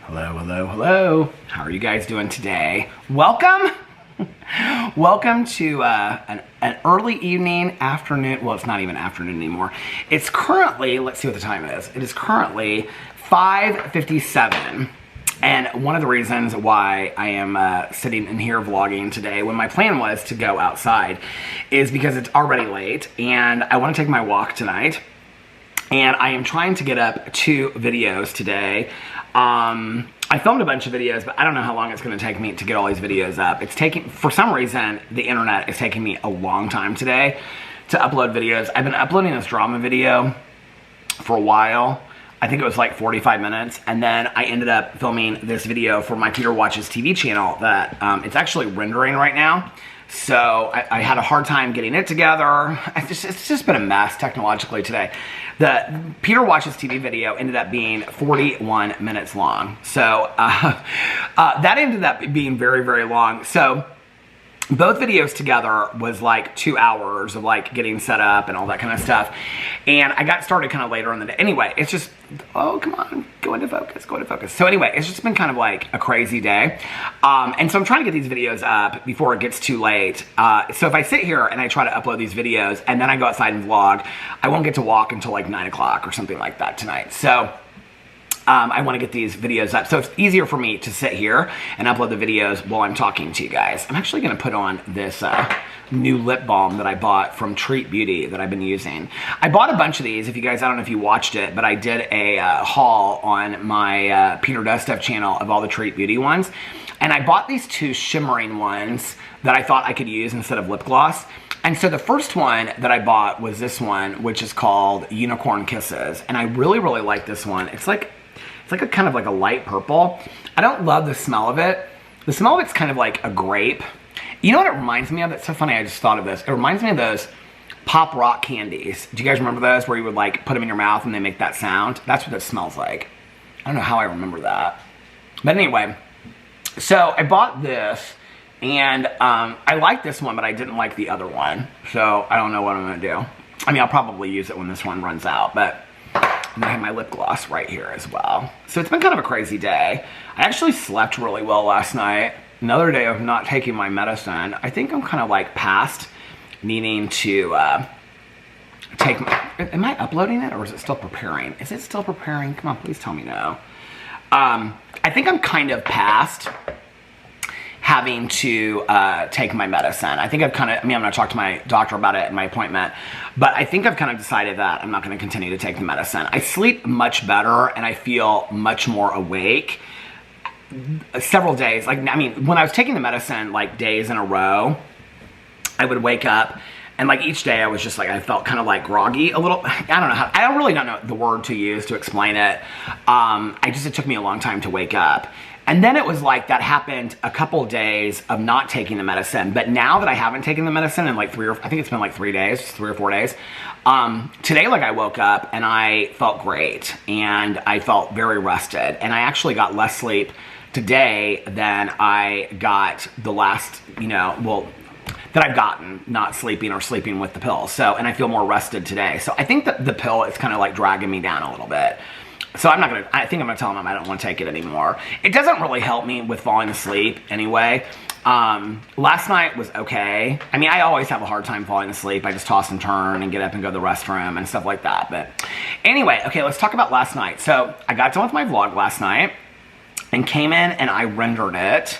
Hello, hello, hello. How are you guys doing today? Welcome. Welcome to an early evening, afternoon. Well, it's not even afternoon anymore. It's currently, let's see what the time is. It is currently 5:57. And one of the reasons why I am sitting in here vlogging today when my plan was to go outside is because it's already late and I want to take my walk tonight. And I am trying to get up 2 videos today. I filmed a bunch of videos, but I don't know how long it's going to take me to get all these videos up. It's taking, for some reason, the internet is taking me a long time today to upload videos. I've been uploading this drama video for a while. I think it was like 45 minutes. And then I ended up filming this video for my Peter Watches TV channel that it's actually rendering right now. So I had a hard time getting it together. It's just been a mess technologically today. The Peter Watches TV video ended up being 41 minutes long. So that ended up being very, very long. So both videos together was like 2 hours of like getting set up and all that kind of stuff. And I got started kind of later in the day. Anyway, it's just, oh, come on, go into focus, go into focus. So anyway, it's just been kind of like a crazy day. And so I'm trying to get these videos up before it gets too late. So if I sit here and I try to upload these videos and then I go outside and vlog, I won't get to walk until like 9 o'clock or something like that tonight. So I want to get these videos up. So it's easier for me to sit here and upload the videos while I'm talking to you guys. I'm actually going to put on this new lip balm that I bought from Treat Beauty that I've been using. I bought a bunch of these. If you guys, I don't know if you watched it, but I did a haul on my Peter Does Stuff channel of all the Treat Beauty ones. And I bought these 2 shimmering ones that I thought I could use instead of lip gloss. And so the first one that I bought was this one, which is called Unicorn Kisses. And I really, really like this one. It's like a kind of like a light purple. I don't love the smell of it. The smell of it's kind of like a grape. You know what it reminds me of? It's so funny, I just thought of this. It reminds me of those Pop Rock candies. Do you guys remember those where you would like put them in your mouth and they make that sound? That's what it smells like. I don't know how I remember that. But anyway, so I bought this and I like this one, but I didn't like the other one. So I don't know what I'm gonna do. I mean, I'll probably use it when this one runs out, but and I have my lip gloss right here as well. So it's been kind of a crazy day. I actually slept really well last night. Another day of not taking my medicine. I think I'm kind of like past needing to take my, am I uploading it or is it still preparing? Is it still preparing? Come on, please tell me no. I think I'm kind of past having to take my medicine. I think I've kind of, I mean, I'm gonna talk to my doctor about it at my appointment, but I think I've kind of decided that I'm not gonna continue to take the medicine. I sleep much better and I feel much more awake. Several days, like, I mean, when I was taking the medicine like days in a row, I would wake up and like each day I was just like, I felt kind of like groggy a little. I don't know how, I don't really know the word to use to explain it. It took me a long time to wake up. And then it was like that happened a couple days of not taking the medicine. But now that I haven't taken the medicine in like I think it's been like 3 days, 3 or 4 days. Today, like I woke up and I felt great and I felt very rested. And I actually got less sleep today than I got the last, that I've gotten not sleeping or sleeping with the pill. So, and I feel more rested today. So I think that the pill is kind of like dragging me down a little bit. So I think I'm gonna tell him I don't want to take it anymore. It doesn't really help me with falling asleep anyway. Last night was okay. I mean, I always have a hard time falling asleep. I just toss and turn and get up and go to the restroom and stuff like that. But anyway, okay, let's talk about last night. So I got done with my vlog last night and came in and I rendered it.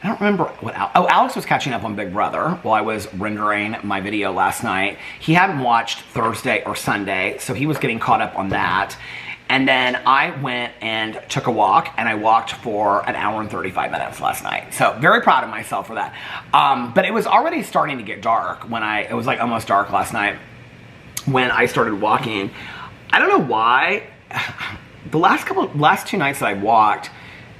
I don't remember what, Alex was catching up on Big Brother while I was rendering my video last night. He hadn't watched Thursday or Sunday, so he was getting caught up on that. And then I went and took a walk, and I walked for 1 hour and 35 minutes last night. So very proud of myself for that. But it was already starting to get dark when it was like almost dark last night when I started walking. I don't know why. The last 2 nights that I walked,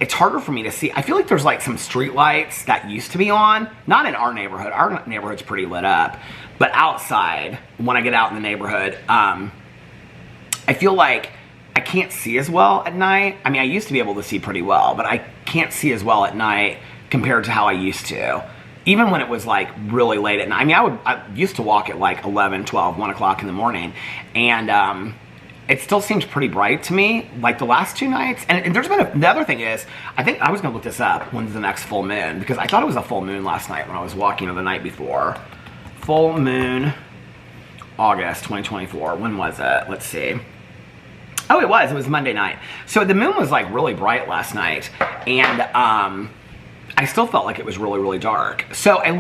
it's harder for me to see. I feel like there's like some street lights that used to be on. Not in our neighborhood. Our neighborhood's pretty lit up. But outside, when I get out in the neighborhood, I feel like I can't see as well at night. I mean, I used to be able to see pretty well, but I can't see as well at night compared to how I used to. Even when it was like really late at night. I mean, I used to walk at like 11, 12, 1 o'clock in the morning. And it still seems pretty bright to me, like the last 2 nights. And there's been the other thing is, I think I was going to look this up, when's the next full moon, because I thought it was a full moon last night when I was walking, or the night before. Full moon, August 2024. When was it? Let's see. Oh, it was Monday night. So the moon was like really bright last night, and I still felt like it was really, really dark. So I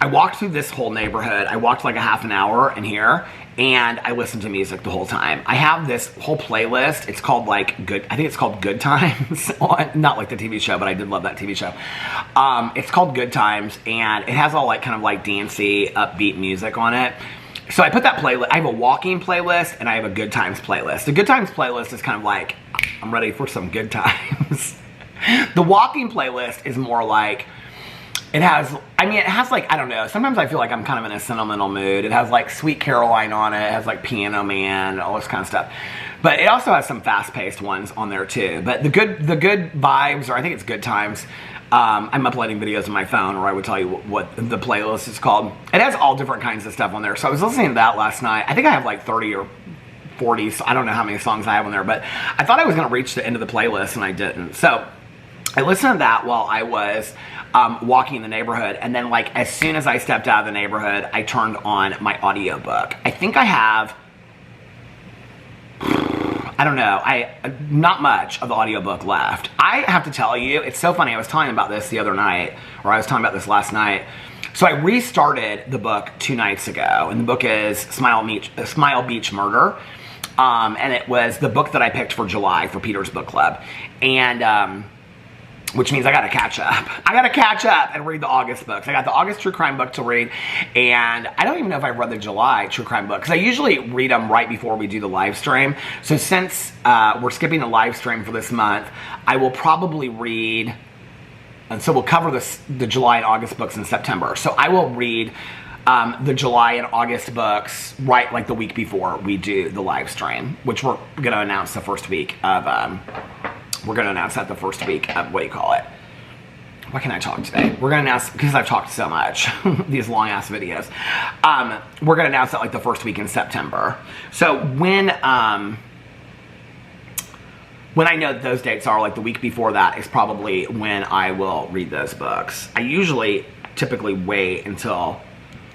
walked through this whole neighborhood. I walked like a half an hour in here, and I listened to music the whole time. I have this whole playlist. It's called like I think it's called Good Times. Not like the TV show, but I did love that TV show. It's called Good Times, and it has all like kind of like dancey, upbeat music on it. So I put that playlist. I have a walking playlist, and I have a Good Times playlist. The Good Times playlist is kind of like, I'm ready for some good times. The walking playlist is more like, it has like, I don't know, sometimes I feel like I'm kind of in a sentimental mood. It has like Sweet Caroline on it. It has like Piano Man, all this kind of stuff. But it also has some fast-paced ones on there too. But the good vibes, or I think it's Good Times, I'm uploading videos on my phone, or I would tell you what the playlist is called. It has all different kinds of stuff on there. So I was listening to that last night. I think I have like 30 or 40, so I don't know how many songs I have on there, but I thought I was going to reach the end of the playlist, and I didn't. So I listened to that while I was walking in the neighborhood, and then like as soon as I stepped out of the neighborhood, I turned on my audiobook. I think I have, I don't know, not much of the audiobook left. I have to tell you, it's so funny. I was talking about this the other night, or I was talking about this last night. So I restarted the book 2 nights ago, and the book is Smile Beach Murder. And it was the book that I picked for July for Peter's book club. And, which means I gotta catch up. I gotta catch up and read the August books. I got the August true crime book to read, and I don't even know if I've read the July true crime book, because I usually read them right before we do the live stream. So since we're skipping the live stream for this month, I will probably read, and so we'll cover the July and August books in September. So I will read the July and August books right like the week before we do the live stream, which we're gonna announce the first week of, we're going to announce that the first week of, what do you call it? Why can I talk today? We're going to announce, because I've talked so much, these long-ass videos. We're going to announce that like the first week in September. So when I know that those dates are, like the week before that is probably when I will read those books. I usually typically wait until,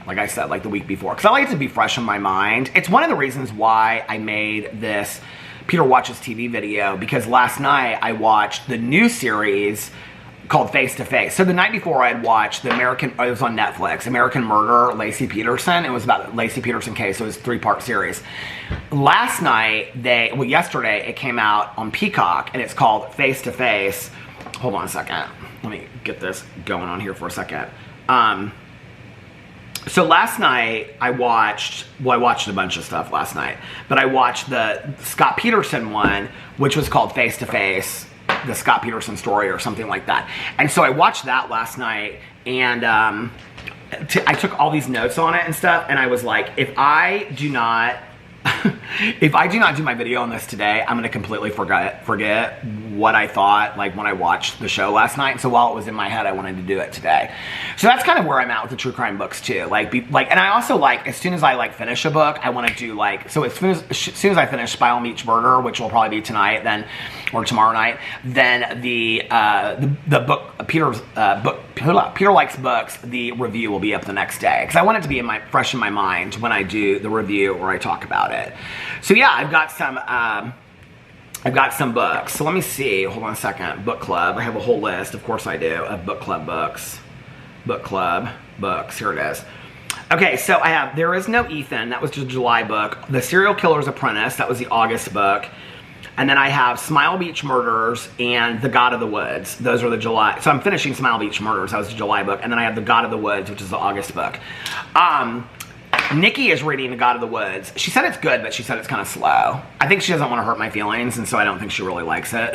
like I said, like the week before, because I like it to be fresh in my mind. It's one of the reasons why I made this Peter Watches TV video, because last night I watched the new series called Face to Face. So the night before I had watched it was on Netflix, American Murder, Lacey Peterson. It was about the Lacey Peterson case. So it was a 3-part series. Last night, yesterday it came out on Peacock, and it's called Face to Face. Hold on a second. Let me get this going on here for a second. So last night I watched a bunch of stuff last night, but I watched the Scott Peterson one, which was called Face to Face, the Scott Peterson story or something like that. And so I watched that last night, and I took all these notes on it and stuff, and I was like, if I do not do my video on this today, I'm going to completely forget what I thought, like when I watched the show last night. So while it was in my head, I wanted to do it today. So that's kind of where I'm at with the true crime books too. And I also as soon as I finish a book, I want to do so as soon as I finish Smile Beach Murder, which will probably be tonight, then, or tomorrow night, then the book, Peter Likes Books, the review will be up the next day, because I want it to be fresh in my mind when I do the review or I talk about it. So yeah, I've got some books. So let me see. Hold on a second. Book club. I have a whole list. Of course I do. Of book club books. Book club books. Here it is. Okay, so I have There Is No Ethan. That was the July book. The Serial Killer's Apprentice. That was the August book. And then I have Smile Beach Murders and The God of the Woods. Those are the July. So I'm finishing Smile Beach Murders. That was the July book. And then I have The God of the Woods, which is the August book. Nikki is reading The God of the Woods. She said it's good, but she said it's kind of slow. I think she doesn't want to hurt my feelings, and so I don't think she really likes it,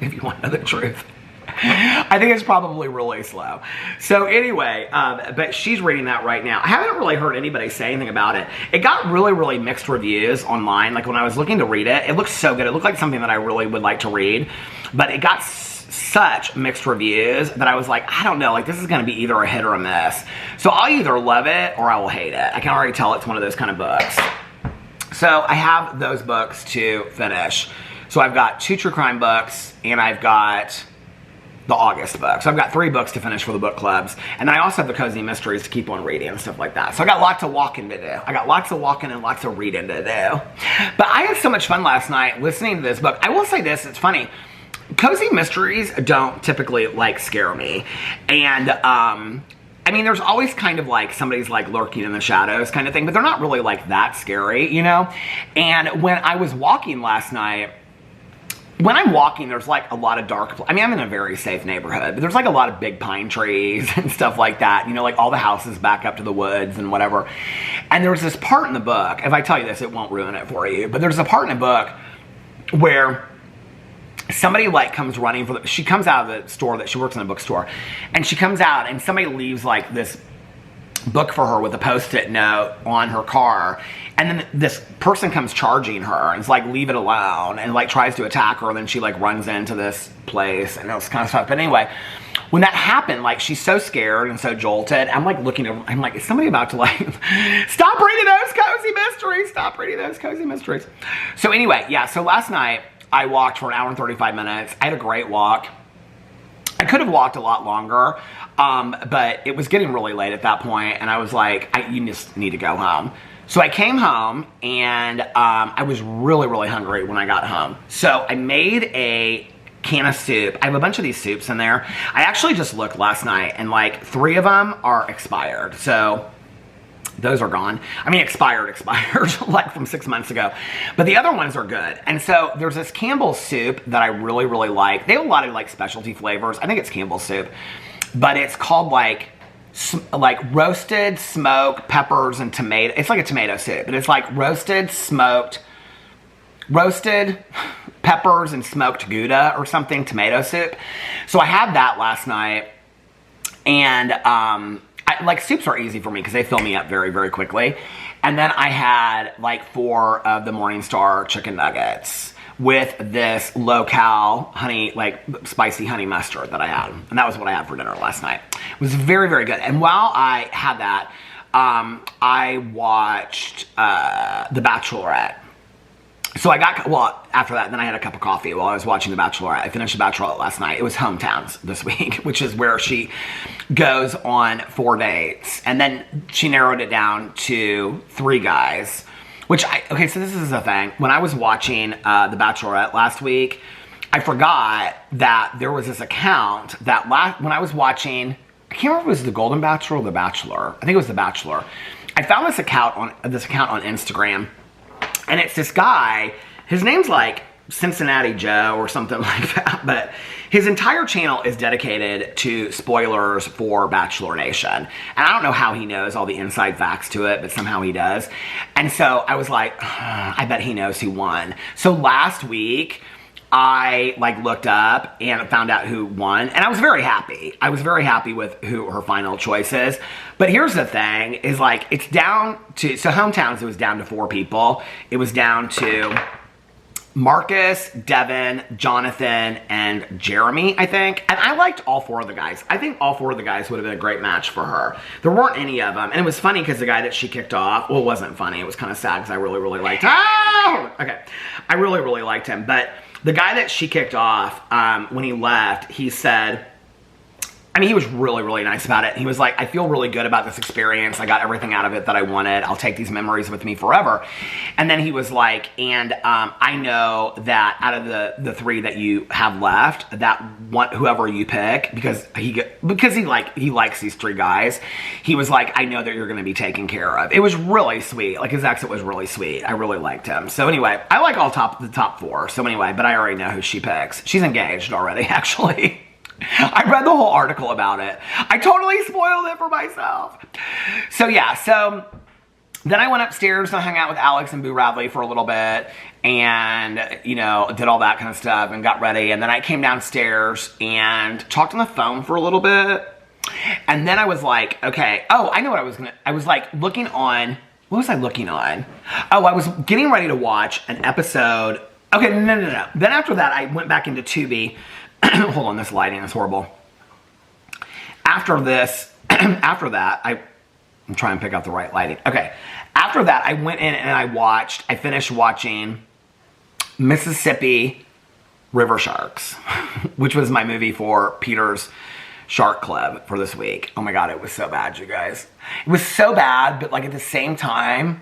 if you want to know the truth. I think it's probably really slow. So anyway, but she's reading that right now. I haven't really heard anybody say anything about it. It got really, really mixed reviews online. Like when I was looking to read it, it looked so good. It looked like something that I really would like to read, but it got such mixed reviews that I was like, I don't know, like this is going to be either a hit or a miss. So I'll either love it or I will hate it. I can already tell it's one of those kind of books. So I have those books to finish. So I've got 2 true crime books, and I've got the August book. So I've got 3 books to finish for the book clubs. And then I also have the cozy mysteries to keep on reading and stuff like that. So I got lots of walking to do. I got lots of walking and lots of reading to do. But I had so much fun last night listening to this book. I will say this, it's funny. Cozy mysteries don't typically like scare me. And I mean, there's always kind of like somebody's like lurking in the shadows kind of thing, but they're not really like that scary, you know? And when I was walking last night, when I'm walking, there's like a lot of dark, I mean, I'm in a very safe neighborhood, but there's like a lot of big pine trees and stuff like that, you know, like all the houses back up to the woods and whatever. And there's this part in the book, if I tell you this, it won't ruin it for you, but there's a part in the book where somebody like comes running for she comes out of the store that she works in a bookstore, and she comes out and somebody leaves like this book for her with a post-it note on her car, and then this person comes charging her and it's like, leave it alone, and like tries to attack her, and then she like runs into this place and this kind of stuff. But anyway, when that happened, like, she's so scared and so jolted. I'm like looking over, I'm like, is somebody about to like stop reading those cozy mysteries, stop reading those cozy mysteries. So anyway, yeah, so last night I walked for an hour and 35 minutes. I had a great walk. I could have walked a lot longer, but it was getting really late at that point, and I was like, you just need to go home. So I came home, and I was really, really hungry when I got home. So I made a can of soup. I have a bunch of these soups in there. I actually just looked last night, and like 3 of them are expired. So those are gone. I mean, expired, like from 6 months ago. But the other ones are good. And so there's this Campbell's soup that I really, really like. They have a lot of like specialty flavors. I think it's Campbell's soup. But it's called like roasted smoked peppers and tomato. It's like a tomato soup. But it's like roasted peppers and smoked Gouda or something, tomato soup. So I had that last night. And like, soups are easy for me because they fill me up very, very quickly. And then I had like 4 of the Morningstar chicken nuggets with this low-cal honey, like spicy honey mustard that I had. And that was what I had for dinner last night. It was very, very good. And while I had that, I watched The Bachelorette. So I got, well, after that, then I had a cup of coffee while I was watching The Bachelorette. I finished The Bachelorette last night. It was Hometowns this week, which is where she goes on 4 dates. And then she narrowed it down to 3 guys, which okay, so this is the thing. When I was watching The Bachelorette last week, I forgot that there was this account that when I was watching, I can't remember if it was The Golden Bachelor or The Bachelor. I think it was The Bachelor. I found this account on Instagram. And it's this guy, his name's like Cincinnati Joe or something like that, but his entire channel is dedicated to spoilers for Bachelor Nation. And I don't know how he knows all the inside facts to it, but somehow he does. And so I was like, I bet he knows who won. So last week, I like looked up and found out who won, and I was very happy. I was very happy with who her final choice is. But here's the thing, is like, it's down to, so Hometowns, it was down to 4 people. It was down to Marcus, Devin, Jonathan, and Jeremy, I think. And I liked all 4 of the guys. I think all 4 of the guys would have been a great match for her. There weren't any of them. And it was funny because the guy that she kicked off, well, it wasn't funny. It was kind of sad because I really, really liked him. Oh! Okay. I really, really liked him. But the guy that she kicked off, when he left, he said, I mean, he was really, really nice about it. He was like, I feel really good about this experience. I got everything out of it that I wanted. I'll take these memories with me forever. And then he was like, and I know that out of the 3 that you have left, that whoever you pick, because he likes these 3 guys, he was like, I know that you're going to be taken care of. It was really sweet. Like, his exit was really sweet. I really liked him. So anyway, I like the top 4. So anyway, but I already know who she picks. She's engaged already, actually. I read the whole article about it. I totally spoiled it for myself. So yeah, so then I went upstairs and hung out with Alex and Boo Radley for a little bit, and, you know, did all that kind of stuff and got ready. And then I came downstairs and talked on the phone for a little bit. And then I was like, okay, oh, I know what I was like looking on, what was I looking on? Oh, I was getting ready to watch an episode. Okay, no. Then after that, I went back into Tubi. Hold on, this lighting is horrible. After that, I'm trying to pick out the right lighting. Okay. After that, I went in and I finished watching Mississippi River Sharks, which was my movie for Peter's Shark Club for this week. Oh my God, it was so bad, you guys. It was so bad, but like at the same time,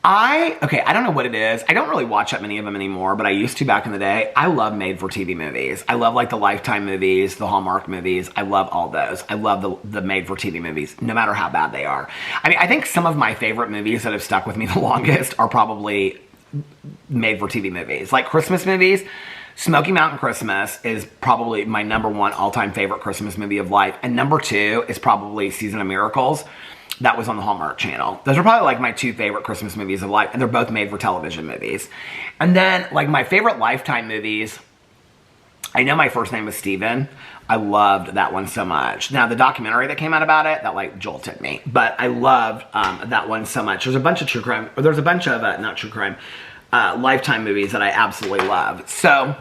I don't know what it is. I don't really watch that many of them anymore, but I used to back in the day. I love made-for-TV movies. I love like the Lifetime movies, the Hallmark movies. I love all those. I love the made-for-TV movies, no matter how bad they are. I mean, I think some of my favorite movies that have stuck with me the longest are probably made-for-TV movies. Like Christmas movies. Smoky Mountain Christmas is probably my #1 all-time favorite Christmas movie of life. And #2 is probably Season of Miracles. That was on the Hallmark Channel. Those are probably like my 2 favorite Christmas movies of life, and they're both made for television movies. And then like my favorite Lifetime movies, I Know My First Name Was Steven. I loved that one so much. Now the documentary that came out about it, that like jolted me, but I loved that one so much. There's a bunch of true crime, or there's a bunch of, not true crime, Lifetime movies that I absolutely love. So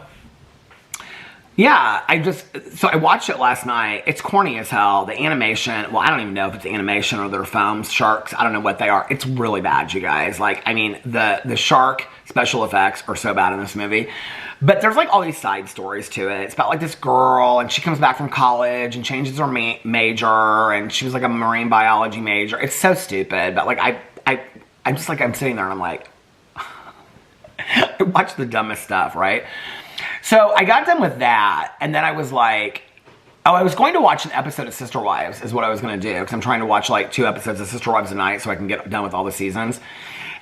yeah, I watched it last night. It's corny as hell. The animation, well, I don't even know if it's animation or their foams, sharks. I don't know what they are. It's really bad, you guys. Like, I mean, the shark special effects are so bad in this movie. But there's like all these side stories to it. It's about like this girl, and she comes back from college and changes her major, and she was like a marine biology major. It's so stupid, but like I'm just like, I'm sitting there and I'm like, I watch the dumbest stuff, right? So I got done with that, and then I was like, oh, I was going to watch an episode of Sister Wives is what I was going to do, because I'm trying to watch like 2 episodes of Sister Wives a night so I can get done with all the seasons.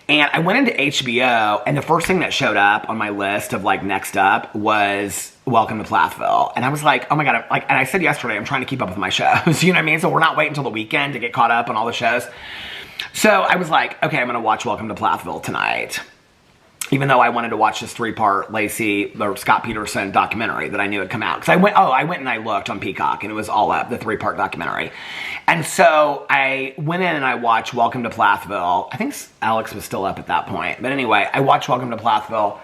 And I went into HBO, and the first thing that showed up on my list of like next up was Welcome to Plathville. And I was like, oh my God, and I said yesterday, I'm trying to keep up with my shows, you know what I mean? So we're not waiting until the weekend to get caught up on all the shows. So I was like, okay, I'm going to watch Welcome to Plathville tonight. Even though I wanted to watch this 3-part Lacey or Scott Peterson documentary that I knew had come out. Because I went and I looked on Peacock, and it was all up, the 3-part documentary. And so I went in and I watched Welcome to Plathville. I think Alex was still up at that point. But anyway, I watched Welcome to Plathville.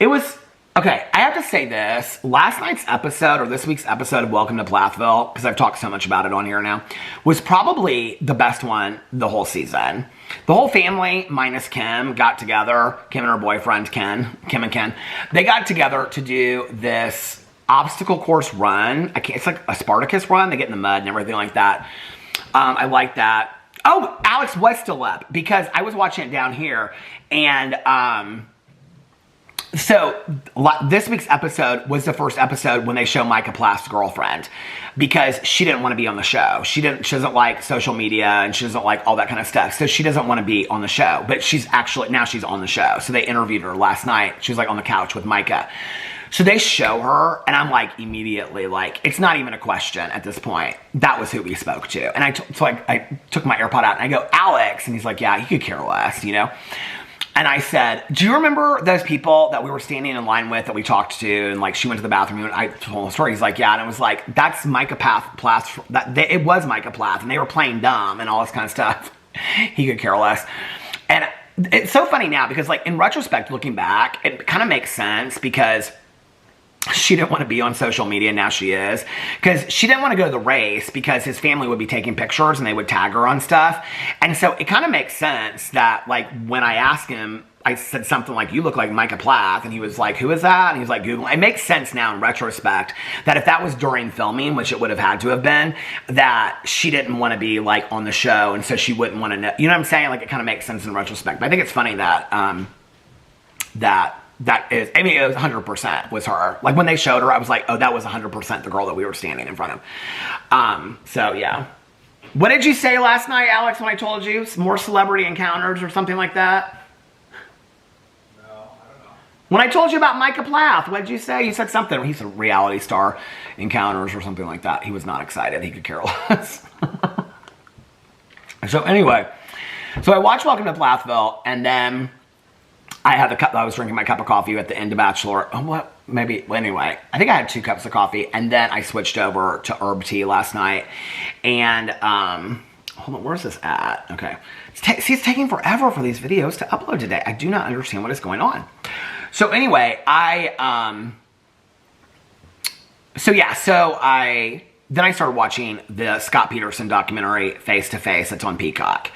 It was, okay, I have to say this. Last night's episode, or this week's episode of Welcome to Plathville, because I've talked so much about it on here now, was probably the best one the whole season. The whole family, minus Kim, got together. Kim and her boyfriend, Kim and Ken. They got together to do this obstacle course run. It's like a Spartacus run. They get in the mud and everything like that. I like that. Oh, Alex was still up, because I was watching it down here. And so this week's episode was the first episode when they show Micah Plath's girlfriend, because she didn't want to be on the show. She doesn't like social media, and she doesn't like all that kind of stuff. So she doesn't want to be on the show, but now she's on the show. So they interviewed her last night. She was like on the couch with Micah. So they show her, and I'm like immediately like, it's not even a question at this point. That was who we spoke to. And I took my AirPod out and I go, Alex, and he's like, yeah, you could care less, you know? And I said, do you remember those people that we were standing in line with that we talked to, and like she went to the bathroom and I told the story? He's like, yeah. And it was like, that's Micah Plath. It was Micah Plath, and they were playing dumb and all this kind of stuff. He could care less. And it's so funny now, because like in retrospect, looking back, it kind of makes sense, because she didn't want to be on social media. Now she is, because she didn't want to go to the race because his family would be taking pictures and they would tag her on stuff. And so it kind of makes sense that like when I asked him, I said something like, you look like Micah Plath, and he was like, who is that? And he was like, Google. It makes sense now in retrospect that if that was during filming, which it would have had to have been, that she didn't want to be like on the show, and so she wouldn't want to know. You know what I'm saying? Like it kind of makes sense in retrospect. But I think it's funny that that is, I mean, it was 100% was her. Like when they showed her, I was like, oh, that was 100% the girl that we were standing in front of. So yeah. What did you say last night, Alex, when I told you? More celebrity encounters or something like that? No, I don't know. When I told you about Micah Plath, what did you say? You said something. He said reality star encounters or something like that. He was not excited. He could care less. So anyway, so I watched Welcome to Plathville, and then I was drinking my cup of coffee at the end of Bachelor. Oh, what? Maybe, well, anyway, I think I had 2 cups of coffee, and then I switched over to herb tea last night. And, hold on, where's this at? Okay. See, it's taking forever for these videos to upload today. I do not understand what is going on. So anyway, then I started watching the Scott Peterson documentary, Face to Face, that's on Peacock.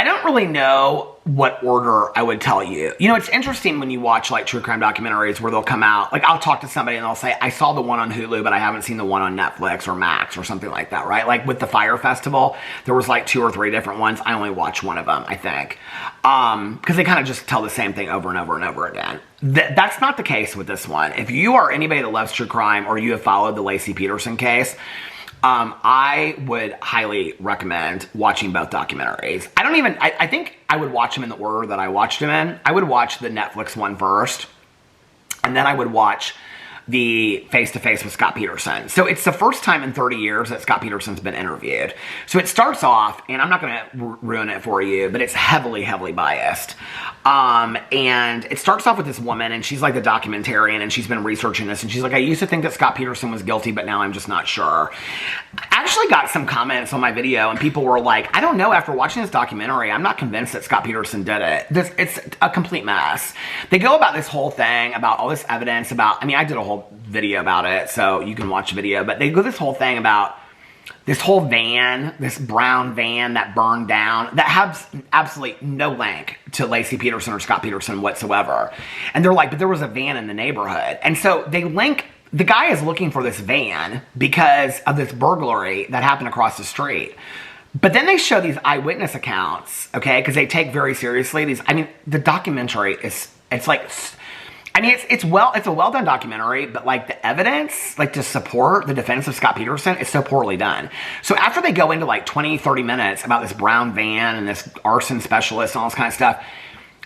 I don't really know what order I would tell you. You know, it's interesting when you watch like true crime documentaries where they'll come out, like I'll talk to somebody and they'll say, I saw the one on Hulu, but I haven't seen the one on Netflix or Max or something like that, right? Like with the Fire Festival, there was like 2 or 3 different ones. I only watched one of them, I think. Because they kind of just tell the same thing over and over and over again. That's not the case with this one. If you are anybody that loves true crime or you have followed the Laci Peterson case, I would highly recommend watching both documentaries. I think I would watch them in the order that I watched them in. I would watch the Netflix one first, and then I would watch the face-to-face with Scott Peterson. So it's the first time in 30 years that Scott Peterson's been interviewed. So it starts off, and I'm not going to ruin it for you, but it's heavily, heavily biased. And it starts off with this woman, and she's like the documentarian, and she's been researching this, and she's like, I used to think that Scott Peterson was guilty, but now I'm just not sure. I actually got some comments on my video, and people were like, I don't know, after watching this documentary, I'm not convinced that Scott Peterson did it. It's a complete mess. They go about this whole thing, about all this evidence, I did a whole video about it, so you can watch the video, but they go this whole thing about this whole van, this brown van that burned down, that has absolutely no link to Laci Peterson or Scott Peterson whatsoever. And they're like, but there was a van in the neighborhood. And so they link, the guy is looking for this van because of this burglary that happened across the street. But then they show these eyewitness accounts, okay, because they take very seriously these, the documentary is, it's a well done documentary, but like the evidence, like to support the defense of Scott Peterson is so poorly done. So after they go into like 20, 30 minutes about this brown van and this arson specialist and all this kind of stuff,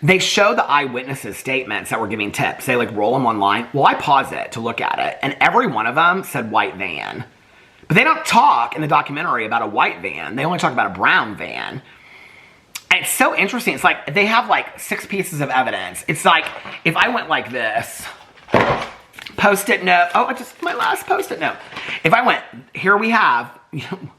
they show the eyewitnesses' statements that were giving tips. They like roll them online. Well, I pause it to look at it, and every one of them said white van. But they don't talk in the documentary about a white van. They only talk about a brown van. And it's so interesting. It's like they have like 6 pieces of evidence. It's like if I went like this, post-it note. Oh, my last post-it note. If I went, here we have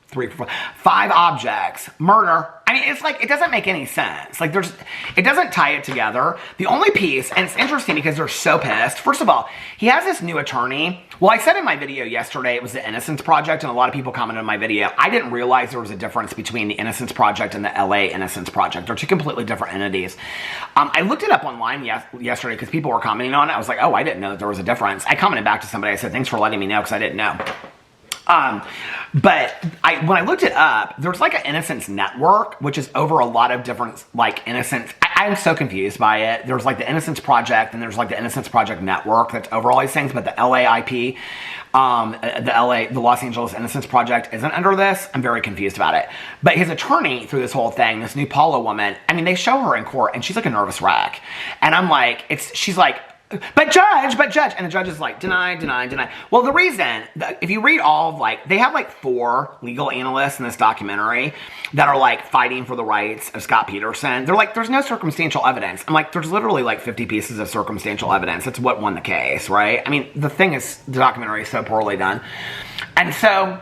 3, 4, 5 objects, murder. It's like, it doesn't make any sense. Like it doesn't tie it together. The only piece, and it's interesting because they're so pissed. First of all, he has this new attorney. Well, I said in my video yesterday, it was the Innocence Project, and a lot of people commented on my video. I didn't realize there was a difference between the Innocence Project and the LA Innocence Project. They're 2 completely different entities. I looked it up online yesterday because people were commenting on it. I was like, oh, I didn't know that there was a difference. I commented back to somebody. I said, thanks for letting me know because I didn't know. But when I looked it up, there's like an Innocence Network, which is over a lot of different, like, innocence. I'm so confused by it. There's like the Innocence Project, and there's like the Innocence Project Network that's over all these things, but the LAIP, the Los Angeles Innocence Project isn't under this. I'm very confused about it. But his attorney through this whole thing, this new Paula woman, they show her in court, and she's like a nervous wreck. And I'm like, she's like, but judge, and the judge is like, deny. Well, the reason, if you read all of they have like 4 legal analysts in this documentary that are like fighting for the rights of Scott Peterson. They're like, there's no circumstantial evidence. I'm like, there's literally like 50 pieces of circumstantial evidence. That's what won the case, right? The thing is, the documentary is so poorly done. And so,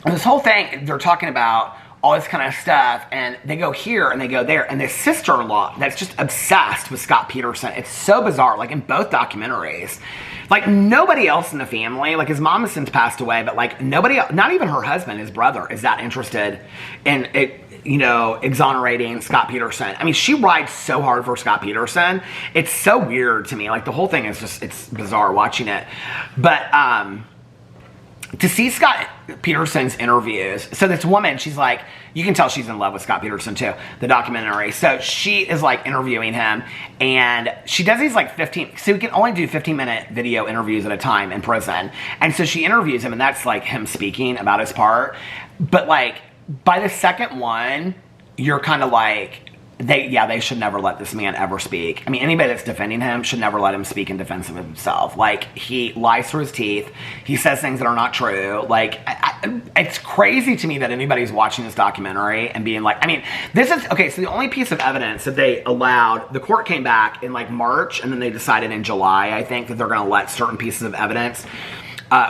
this whole thing, they're talking about all this kind of stuff, and they go here and they go there, and this sister-in-law that's just obsessed with Scott Peterson. It's so bizarre, like in both documentaries. Like nobody else in the family, like his mom has since passed away, but like nobody, not even her husband, his brother, is that interested in it, exonerating Scott Peterson. She rides so hard for Scott Peterson. It's so weird to me. Like the whole thing is just, it's bizarre watching it. But, to see Scott Peterson's interviews, so this woman, she's like, you can tell she's in love with Scott Peterson too, the documentary. So she is like interviewing him, and she does these like 15, so we can only do 15-minute video interviews at a time in prison. And so she interviews him, and that's like him speaking about his part. But like by the second one, you're kind of like, they should never let this man ever speak. Anybody that's defending him should never let him speak in defense of himself. Like, he lies through his teeth. He says things that are not true. Like, it's crazy to me that anybody's watching this documentary and being like, this is, okay, so the only piece of evidence that they allowed, the court came back in like March, and then they decided in July, I think, that they're going to let certain pieces of evidence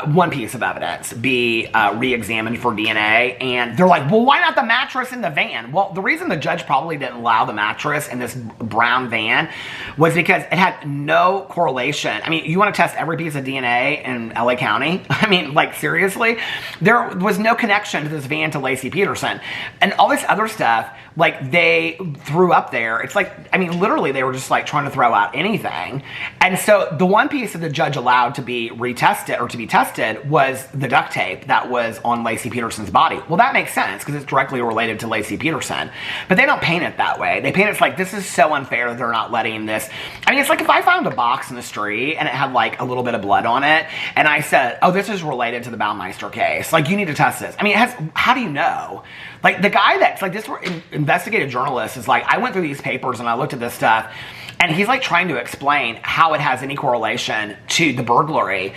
one piece of evidence be re-examined for DNA. And they're like, well, why not the mattress in the van? Well, the reason the judge probably didn't allow the mattress in this brown van was because it had no correlation. I mean, you want to test every piece of DNA in LA County? I mean, like, seriously? There was no connection to this van to Lacey Peterson. And all this other stuff, like, they threw up there. It's like, I mean, literally, they were just like trying to throw out anything. And so the one piece that the judge allowed to be retested or to be tested was the duct tape that was on Lacey Peterson's body. Well, that makes sense because it's directly related to Lacey Peterson. But they don't paint it that way. They paint it like, this is so unfair that they're not letting this. I mean, it's like if I found a box in the street and it had like a little bit of blood on it, and I said, oh, this is related to the Baumeister case. Like, you need to test this. I mean, how do you know? Like, the guy that's like, this investigative journalist is like, I went through these papers and I looked at this stuff, and he's like trying to explain how it has any correlation to the burglary.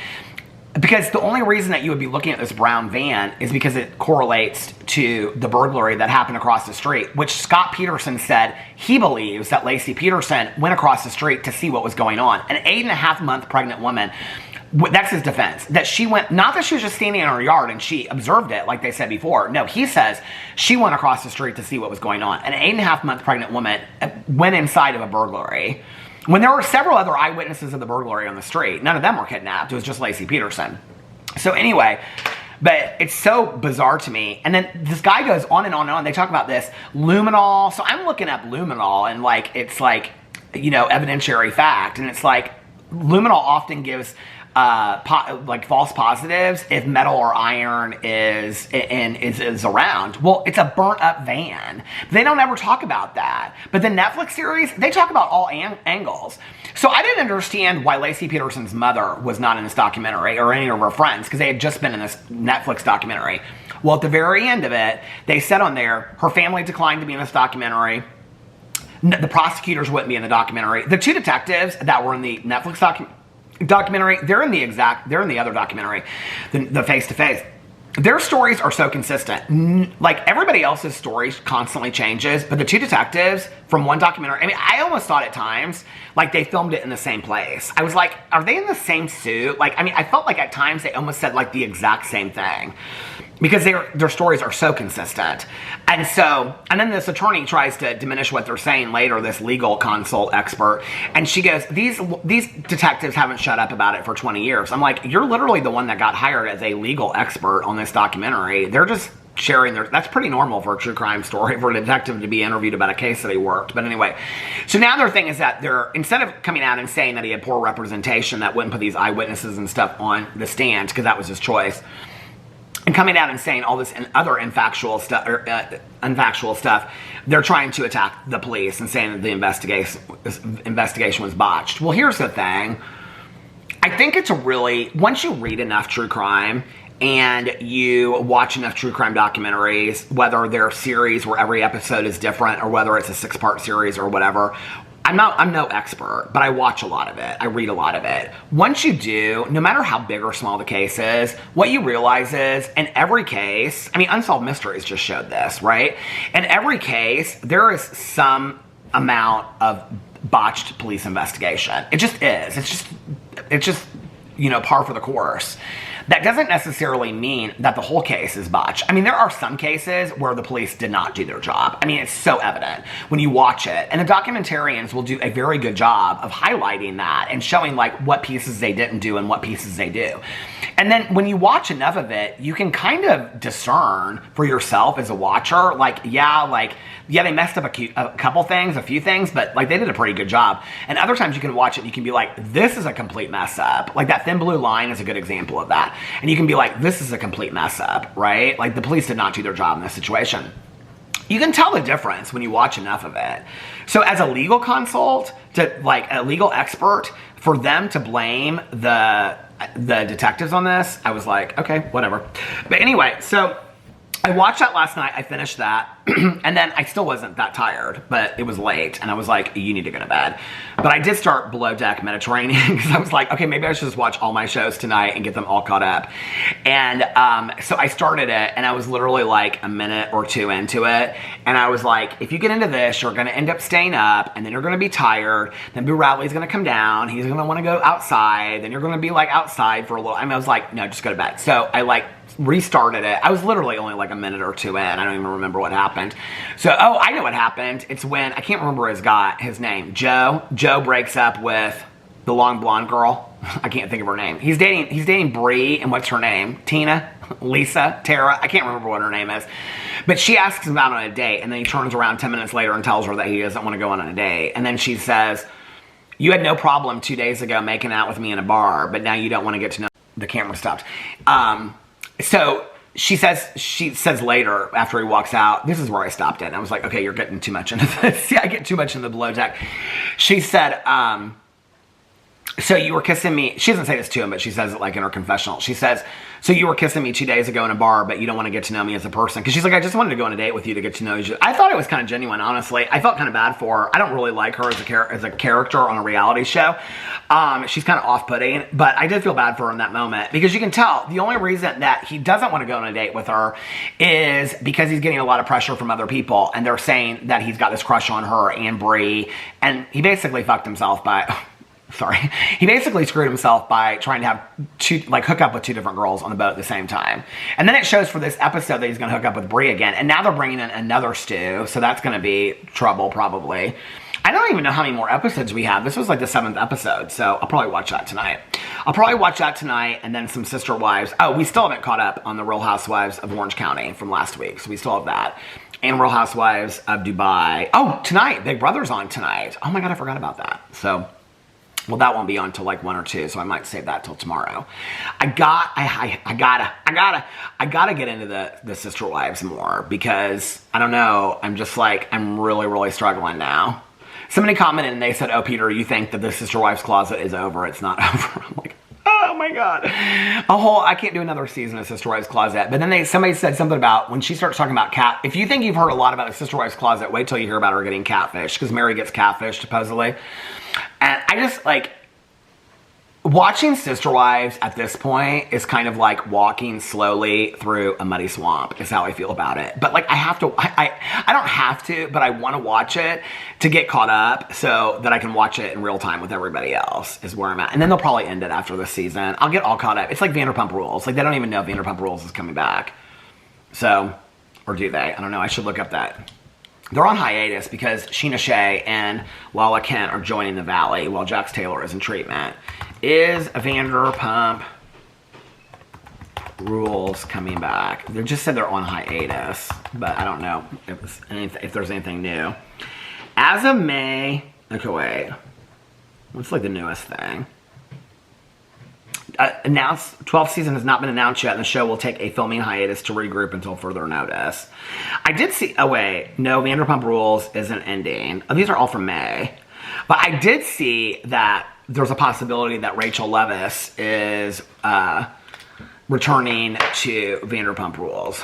Because the only reason that you would be looking at this brown van is because it correlates to the burglary that happened across the street, which Scott Peterson said he believes that Lacey Peterson went across the street to see what was going on. An 8.5-month pregnant woman, that's his defense, that she went, not that she was just standing in her yard and she observed it like they said before. No, he says she went across the street to see what was going on. An 8.5-month pregnant woman went inside of a burglary when there were several other eyewitnesses of the burglary on the street. None of them were kidnapped. It was just Lacey Peterson. So anyway, but it's so bizarre to me. And then this guy goes on and on and on. They talk about this luminol. So I'm looking up luminol, and like, it's like, you know, evidentiary fact. And it's like, luminol often gives like false positives if metal or iron is around. Well, it's a burnt up van. They don't ever talk about that. But the Netflix series, they talk about all angles. So I didn't understand why Lacey Peterson's mother was not in this documentary, or any of her friends, because they had just been in this Netflix documentary. Well, at the very end of it, they said on there, her family declined to be in this documentary. The prosecutors wouldn't be in the documentary. The two detectives that were in the Netflix documentary, they're in the other documentary, the face-to-face. Their stories are so consistent. Like, everybody else's stories constantly changes, but the two detectives from one documentary, I mean, I almost thought at times like they filmed it in the same place. I was like, are they in the same suit? Like, I mean, I felt like at times they almost said like the exact same thing, because their stories are so consistent. And then this attorney tries to diminish what they're saying later, this legal consult expert, and she goes, these detectives haven't shut up about it for 20 years. I'm like, you're literally the one that got hired as a legal expert on this documentary. They're just sharing that's pretty normal for a true crime story, for a detective to be interviewed about a case that he worked. But anyway, so now their thing is that they're, instead of coming out and saying that he had poor representation, that wouldn't put these eyewitnesses and stuff on the stand because that was his choice, and coming out and saying all this and other unfactual stuff, they're trying to attack the police and saying that the investigation was botched. Well, here's the thing. I think it's once you read enough true crime and you watch enough true crime documentaries, whether they're series where every episode is different or whether it's a 6-part series or whatever, I'm no expert, but I watch a lot of it. I read a lot of it. Once you do, no matter how big or small the case is, what you realize is, in every case, I mean, Unsolved Mysteries just showed this, right? In every case, there is some amount of botched police investigation. It just is. It's just, you know, par for the course. That doesn't necessarily mean that the whole case is botched. I mean, there are some cases where the police did not do their job. I mean, it's so evident when you watch it. And the documentarians will do a very good job of highlighting that and showing like what pieces they didn't do and what pieces they do. And then when you watch enough of it, you can kind of discern for yourself as a watcher, like, yeah, they messed up a few things, but like they did a pretty good job. And other times you can watch it and you can be like, this is a complete mess up. Like that Thin Blue Line is a good example of that. And you can be like, this is a complete mess up, right? Like the police did not do their job in this situation. You can tell the difference when you watch enough of it. So as a legal consult, to like a legal expert, for them to blame the detectives on this, I was like, okay, whatever. But anyway, so I watched that last night. I finished that. And then I still wasn't that tired, but it was late, and I was like, you need to go to bed. But I did start Below Deck Mediterranean, because I was like, okay, maybe I should just watch all my shows tonight and get them all caught up. And so I started it, and I was literally like a minute or two into it, and I was like, if you get into this, you're going to end up staying up, and then you're going to be tired, then Boo Radley's going to come down, he's going to want to go outside, then you're going to be like outside for a little. I mean, I was like, no, just go to bed. So I like restarted it. I was literally only like a minute or two in. I don't even remember what happened. So, oh, I know what happened. It's when, I can't remember his name, Joe. Joe breaks up with the long blonde girl. I can't think of her name. He's dating Bree, and what's her name? Tina? Lisa? Tara? I can't remember what her name is. But she asks him out on a date, and then he turns around 10 minutes later and tells her that he doesn't want to go on a date. And then she says, you had no problem 2 days ago making out with me in a bar, but now you don't want to get to know. The camera stopped. So she says later, after he walks out, this is where I stopped it. And I was like, okay, you're getting too much into this. Yeah, I get too much into the Below Deck. She said, so you were kissing me. She doesn't say this to him, but she says it like in her confessional. She says, so you were kissing me 2 days ago in a bar, but you don't want to get to know me as a person. Because she's like, I just wanted to go on a date with you to get to know you. I thought it was kind of genuine, honestly. I felt kind of bad for her. I don't really like her as a character on a reality show. She's kind of off-putting, but I did feel bad for her in that moment. Because you can tell, the only reason that he doesn't want to go on a date with her is because he's getting a lot of pressure from other people. And they're saying that he's got this crush on her and Bree. And he basically fucked himself by... Sorry. He basically screwed himself by trying to have hook up with two different girls on the boat at the same time. And then it shows for this episode that he's going to hook up with Bree again. And now they're bringing in another stew. So that's going to be trouble, probably. I don't even know how many more episodes we have. This was like the 7th episode. So I'll probably watch that tonight. And then some Sister Wives. Oh, we still haven't caught up on the Real Housewives of Orange County from last week. So we still have that. And Real Housewives of Dubai. Oh, tonight. Big Brother's on tonight. Oh my God, I forgot about that. So... well, that won't be on till like 1 or 2, so I might save that till tomorrow. I gotta get into the Sister Wives more because, I don't know, I'm just like, I'm really, really struggling now. Somebody commented and they said, oh, Peter, you think that the Sister Wives closet is over. It's not over. I'm like, oh my God. I can't do another season of Sister Wives Closet. But then somebody said something about when she starts talking about if you think you've heard a lot about the Sister Wives Closet, wait till you hear about her getting catfished, because Mary gets catfished, supposedly. And I just, like, watching Sister Wives at this point is kind of like walking slowly through a muddy swamp, is how I feel about it. But, like, I don't have to, but I want to watch it to get caught up so that I can watch it in real time with everybody else, is where I'm at. And then they'll probably end it after this season. I'll get all caught up. It's like Vanderpump Rules. Like, they don't even know if Vanderpump Rules is coming back. So, or do they? I don't know. I should look up that. They're on hiatus because Sheena Shea and Lala Kent are joining the Valley while Jax Taylor is in treatment. Is Vanderpump Rules coming back? They just said they're on hiatus, but I don't know if there's anything new. As of May... okay, wait. What's like the newest thing? Announced 12th season has not been announced yet, and the show will take a filming hiatus to regroup until further notice. I did see... oh, wait. No, Vanderpump Rules isn't ending. Oh, these are all from May. But I did see that there's a possibility that Rachel Leviss is returning to Vanderpump Rules.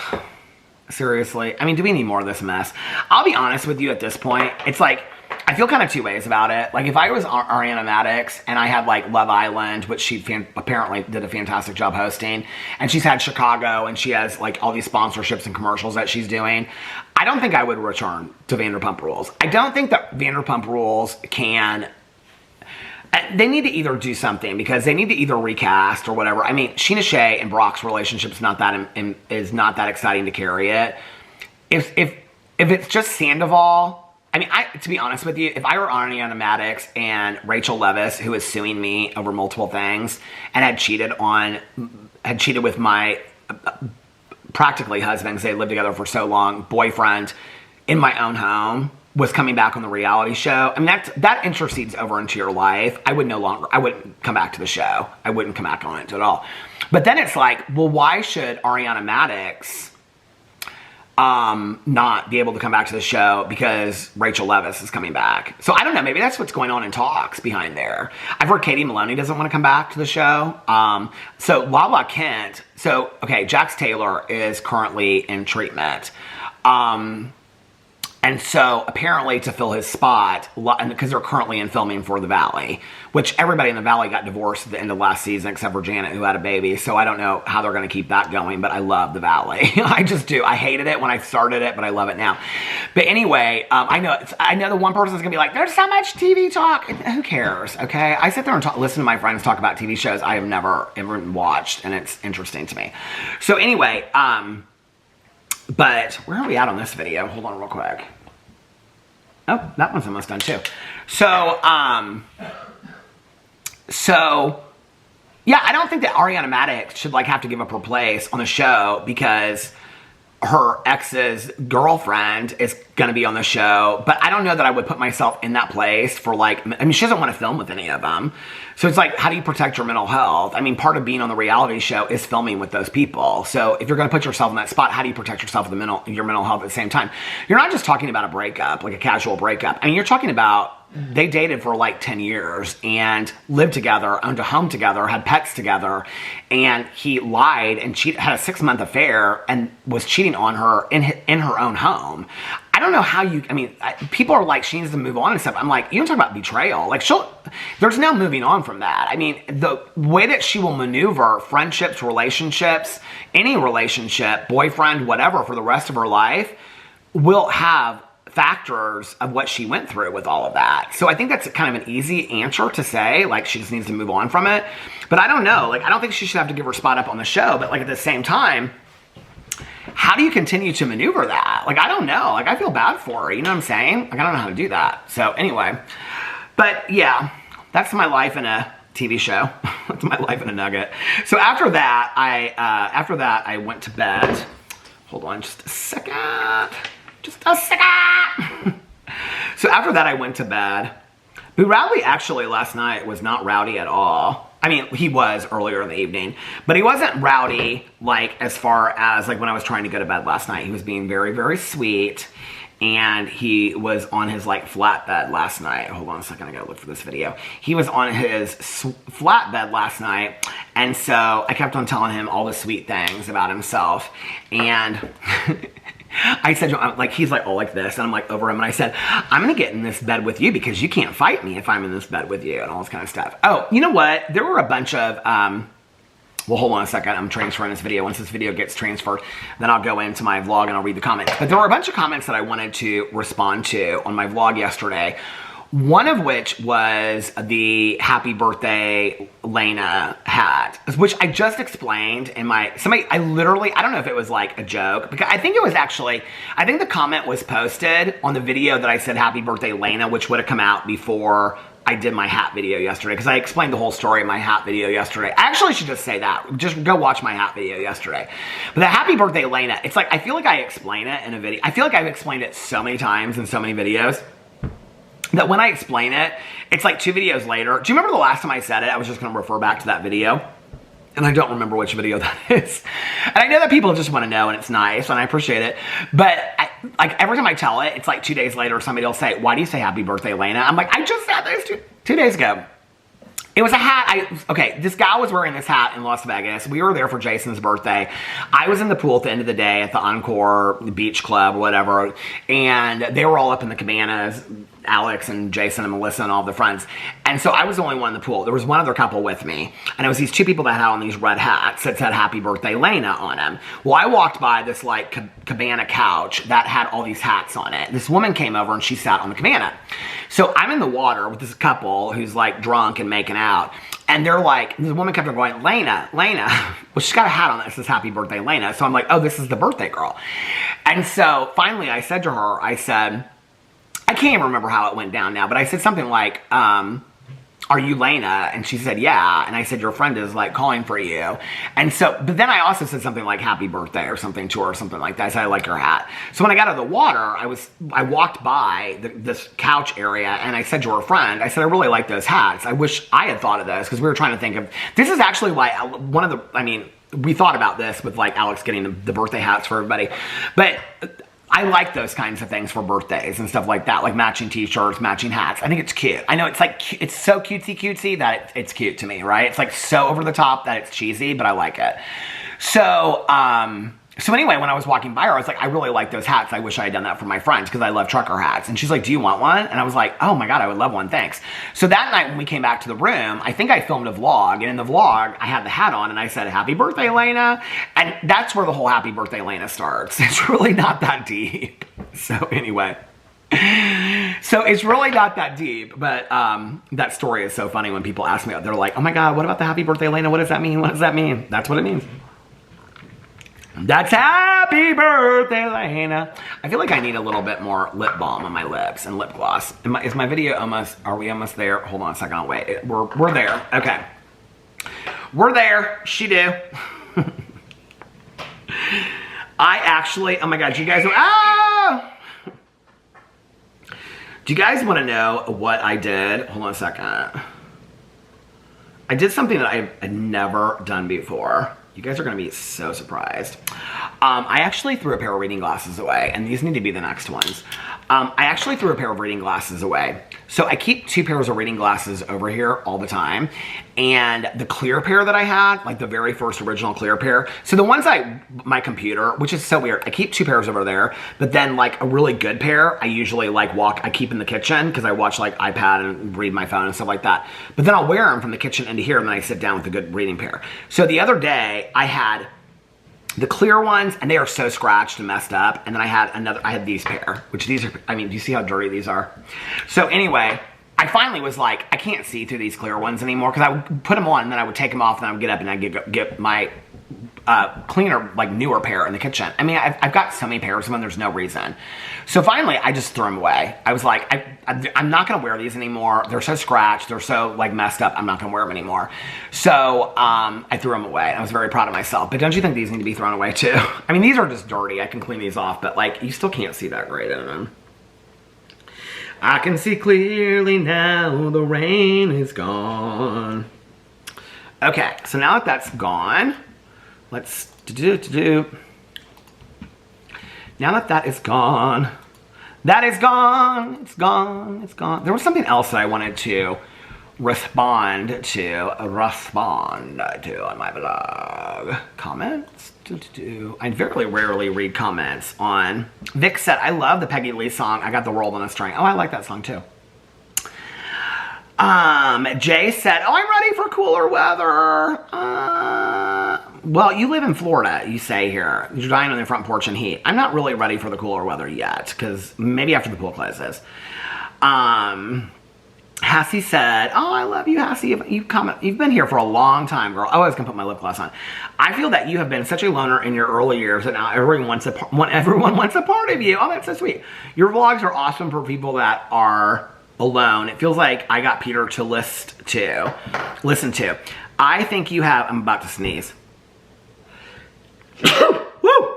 Seriously? I mean, do we need more of this mess? I'll be honest with you at this point. It's like... I feel kind of two ways about it. Like, if I was Ariana Madix and I had, like, Love Island, which she apparently did a fantastic job hosting, and she's had Chicago, and she has, like, all these sponsorships and commercials that she's doing, I don't think I would return to Vanderpump Rules. I don't think that Vanderpump Rules can... they need to either do something, because they need to either recast or whatever. I mean, Sheena Shea and Brock's relationship is not that exciting to carry it. If it's just Sandoval... I mean, to be honest with you, if I were Ariana Madix and Rachel Leviss, who is suing me over multiple things, and had cheated with my practically husband, because they lived together for so long, boyfriend, in my own home, was coming back on the reality show. I mean, that intercedes over into your life. I wouldn't come back to the show. I wouldn't come back on it at all. But then it's like, well, why should Ariana Madix not be able to come back to the show because Rachel Leviss is coming back? So I don't know, maybe that's what's going on in talks behind there. I've heard Katie Maloney doesn't want to come back to the show. So Lala Kent, okay, Jax Taylor is currently in treatment. And so apparently to fill his spot, because they're currently in filming for The Valley, which everybody in The Valley got divorced at the end of last season except for Janet, who had a baby. So I don't know how they're going to keep that going, but I love The Valley. I just do. I hated it when I started it, but I love it now. But anyway, I know the one person's going to be like, there's so much TV talk. Who cares, okay? I sit there and listen to my friends talk about TV shows I have never ever watched, and it's interesting to me. So anyway, but where are we at on this video? Hold on real quick. Oh, that one's almost done too. So yeah, I don't think that Ariana Madix should like have to give up her place on the show because her ex's girlfriend is going to be on the show. But I don't know that I would put myself in that place for like, I mean, she doesn't want to film with any of them. So it's like, how do you protect your mental health? I mean, part of being on the reality show is filming with those people. So if you're going to put yourself in that spot, how do you protect yourself with your mental health at the same time? You're not just talking about a breakup, like a casual breakup. I mean, you're talking about they dated for like 10 years and lived together, owned a home together, had pets together, and he lied and had a 6-month affair and was cheating on her in her own home. I don't know how you, I mean, people are like, she needs to move on and stuff. I'm like, you don't talk about betrayal. Like there's no moving on from that. I mean, the way that she will maneuver friendships, relationships, any relationship, boyfriend, whatever, for the rest of her life will have factors of what she went through with all of that. So I think that's kind of an easy answer to say, like she just needs to move on from it. But I don't know, like I don't think she should have to give her spot up on the show, but like at the same time, how do you continue to maneuver that? Like I don't know, like I feel bad for her, you know what I'm saying? Like I don't know how to do that. So anyway, but yeah, that's my life in a TV show. That's my life in a nugget. So after that, I went to bed. Hold on just a second. Just a second. So after that, I went to bed. Boo Radley actually last night was not rowdy at all. I mean, he was earlier in the evening, but he wasn't rowdy like as far as like when I was trying to go to bed last night. He was being very, very sweet, and he was on his like flat bed last night. Hold on a second, I gotta look for this video. He was on his flat bed last night, and so I kept on telling him all the sweet things about himself, and I said, like, he's like, oh, like this. And I'm like over him. And I said, I'm going to get in this bed with you because you can't fight me if I'm in this bed with you and all this kind of stuff. Oh, you know what? There were a bunch of, well, hold on a second. I'm transferring this video. Once this video gets transferred, then I'll go into my vlog and I'll read the comments. But there were a bunch of comments that I wanted to respond to on my vlog yesterday. One of which was the happy birthday Lena hat, which I just explained in my, I don't know if it was like a joke, because I think it was actually, I think the comment was posted on the video that I said happy birthday Lena, which would have come out before I did my hat video yesterday, because I explained the whole story in my hat video yesterday. I actually should just say that. Just go watch my hat video yesterday. But the happy birthday Lena, it's like, I feel like I explain it in a video. I feel like I've explained it so many times in so many videos that when I explain it, it's like 2 videos later. Do you remember the last time I said it? I was just going to refer back to that video. And I don't remember which video that is. And I know that people just want to know, and it's nice, and I appreciate it. But like every time I tell it, it's like 2 days later, somebody will say, why do you say happy birthday, Lena? I'm like, I just said this two days ago. It was a hat. Okay, this guy was wearing this hat in Las Vegas. We were there for Jason's birthday. I was in the pool at the end of the day at the Encore Beach Club or whatever, and they were all up in the cabanas, Alex and Jason and Melissa and all the friends. And so I was the only one in the pool. There was one other couple with me, and it was these 2 people that had on these red hats that said happy birthday Lena on them. Well, I walked by this like cabana couch that had all these hats on it. This woman came over and she sat on the cabana. So I'm in the water with this couple who's like drunk and making out. And they're like, the woman kept on going, Lena. Well, she's got a hat on that says happy birthday Lena. So I'm like, oh, this is the birthday girl. And so finally I said to her, I said, I can't even remember how it went down now, but I said something like, are you Lena? And she said, yeah. And I said, your friend is like calling for you. And so, but then I also said something like happy birthday or something to her or something like that. I said, I like your hat. So when I got out of the water, I walked by this couch area and I said to her friend, I said, I really like those hats. I wish I had thought of those, because we were trying to think of, this is actually why we thought about this with like Alex getting the birthday hats for everybody. But I like those kinds of things for birthdays and stuff like that, like matching t-shirts, matching hats. I think it's cute. I know it's like, it's so cutesy that it's cute to me, right? It's like so over the top that it's cheesy, but I like it. So, So anyway, when I was walking by her, I was like, I really like those hats. I wish I had done that for my friends because I love trucker hats. And she's like, do you want one? And I was like, oh my God, I would love one. Thanks. So that night when we came back to the room, I think I filmed a vlog. And in the vlog, I had the hat on and I said, happy birthday, Lena. And that's where the whole happy birthday, Lena starts. It's really not that deep. So anyway. So it's really not that deep, but that story is so funny when people ask me, they're like, oh my God, what about the happy birthday, Lena? What does that mean? What does that mean? That's what it means. That's happy birthday, Lena. I feel like I need a little bit more lip balm on my lips and lip gloss. Is my video almost, are we almost there? Hold on a second, wait. We're there, okay. We're there, she do. I actually, oh my God, do you guys, do you guys want to know what I did? Hold on a second. I did something that I've never done before. You guys are going to be so surprised. I actually threw a pair of reading glasses away, and these need to be the next ones. I actually threw a pair of reading glasses away. So I keep 2 pairs of reading glasses over here all the time. And the clear pair that I had, like the very first original clear pair. So the ones my computer, which is so weird, I keep 2 pairs over there. But then like a really good pair, I usually like I keep in the kitchen because I watch like iPad and read my phone and stuff like that. But then I'll wear them from the kitchen into here and then I sit down with a good reading pair. So the other day I had the clear ones, and they are so scratched and messed up. And then I had these pair, which these are, I mean, do you see how dirty these are? So anyway, I finally was like, I can't see through these clear ones anymore because I would put them on and then I would take them off and then I would get up and I'd get my cleaner, like newer pair in the kitchen. I mean, I've got so many pairs of them, there's no reason. So finally, I just threw them away. I was like, I'm not gonna wear these anymore. They're so scratched, they're so like messed up, I'm not gonna wear them anymore. So I threw them away. I was very proud of myself. But don't you think these need to be thrown away too? I mean, these are just dirty. I can clean these off, but like, you still can't see that great in them. I can see clearly now, the rain is gone. Okay, so now that that's gone, let's now that is gone, it's gone. There was something else that I wanted to respond to on my blog. Comments? I very rarely read comments on. Vic said, I love the Peggy Lee song, I Got the World on a String. Oh, I like that song too. Jay said, oh, I'm ready for cooler weather. Well, you live in Florida, you say here. You're dying on the front porch in heat. I'm not really ready for the cooler weather yet, because maybe after the pool closes. Hassie said, oh, I love you, Hassie. You've been here for a long time, girl. Oh, I was going to put my lip gloss on. I feel that you have been such a loner in your early years that now everyone wants a part of you. Oh, that's so sweet. Your vlogs are awesome for people that are alone. It feels like I got Peter to listen to. I think you have, I'm about to sneeze. Woo!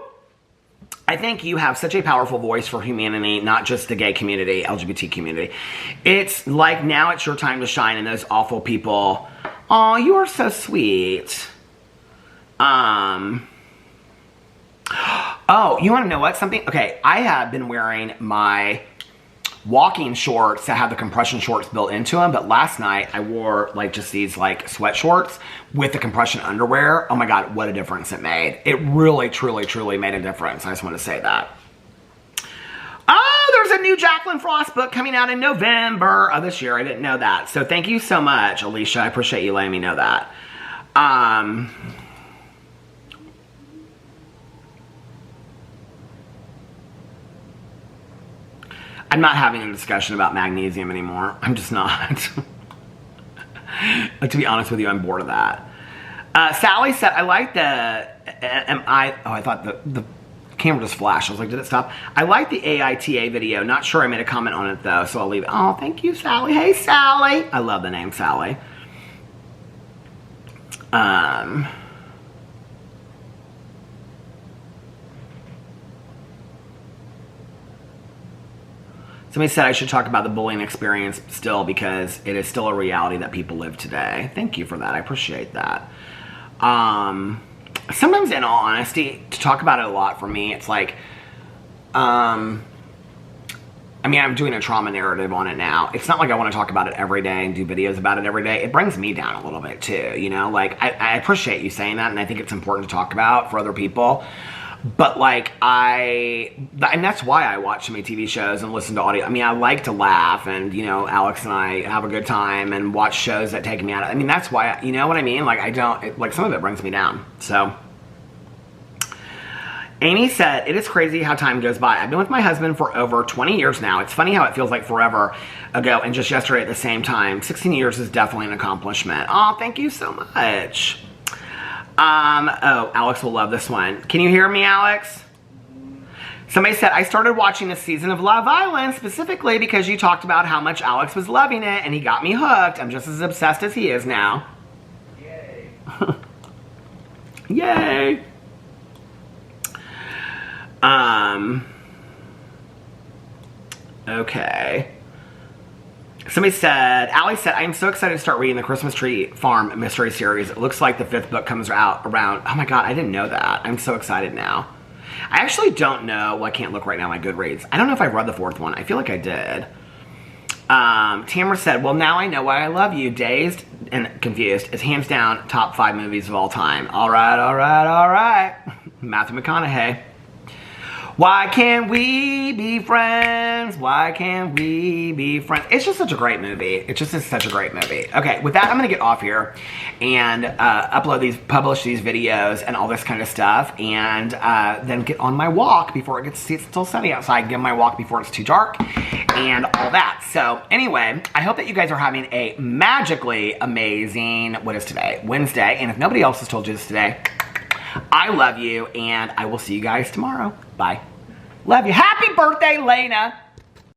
I think you have such a powerful voice for humanity, not just the gay community, LGBT community. It's like now it's your time to shine and those awful people. Oh, you are so sweet. Oh, you want to know what? Something? Okay, I have been wearing my walking shorts that have the compression shorts built into them, but last night I wore like just these like sweat shorts with the compression underwear. Oh my God, what a difference it made. It really, truly made a difference. I just want to say that. Oh, there's a new Jacqueline Frost book coming out in November of this year. I didn't know that. So thank you so much, Alicia. I appreciate you letting me know that. I'm not having a discussion about magnesium anymore. I'm just not. To be honest with you, I'm bored of that. Sally said, I like the, I thought the camera just flashed. I was like, did it stop? I like the AITA video. Not sure I made a comment on it though, so I'll leave it. Oh, thank you, Sally. Hey, Sally. I love the name Sally. Somebody said I should talk about the bullying experience still because it is still a reality that people live today. Thank you for that. I appreciate that. Sometimes, in all honesty, to talk about it a lot for me, it's like, I mean, I'm doing a trauma narrative on it now. It's not like I want to talk about it every day and do videos about it every day. It brings me down a little bit too, you know? Like, I appreciate you saying that, and I think it's important to talk about for other people. But like and that's why I watch so many TV shows and listen to audio. I mean, I like to laugh, and you know, Alex and I have a good time and watch shows that take me out. I mean, that's why, you know what I mean? Like like some of it brings me down. So Amy said, it is crazy how time goes by. I've been with my husband for over 20 years now. It's funny how it feels like forever ago and just yesterday at the same time. 16 years is definitely an accomplishment. Oh, thank you so much. Oh, Alex will love this one. Can you hear me, Alex? Somebody said, I started watching this season of Love Island specifically because you talked about how much Alex was loving it and he got me hooked. I'm just as obsessed as he is now. Yay. Yay. Okay. Somebody said, Allie said, I am so excited to start reading the Christmas Tree Farm mystery series. It looks like the 5th book comes out around, oh my God, I didn't know that. I'm so excited now. I actually don't know, well, I can't look right now, my Goodreads. I don't know if I've read the 4th one. I feel like I did. Tamara said, well, now I know why I love you. Dazed and Confused is hands down top 5 movies of all time. All right, all right, all right. Matthew McConaughey. Why can't we be friends? Why can't we be friends? It's just such a great movie. It just is such a great movie. Okay, with that, I'm going to get off here and publish these videos and all this kind of stuff, and then get on my walk before it gets still sunny outside. Get on my walk before it's too dark and all that. So anyway, I hope that you guys are having a magically amazing, what is today? Wednesday. And if nobody else has told you this today, I love you, and I will see you guys tomorrow. Bye. Love you. Happy birthday, Lena.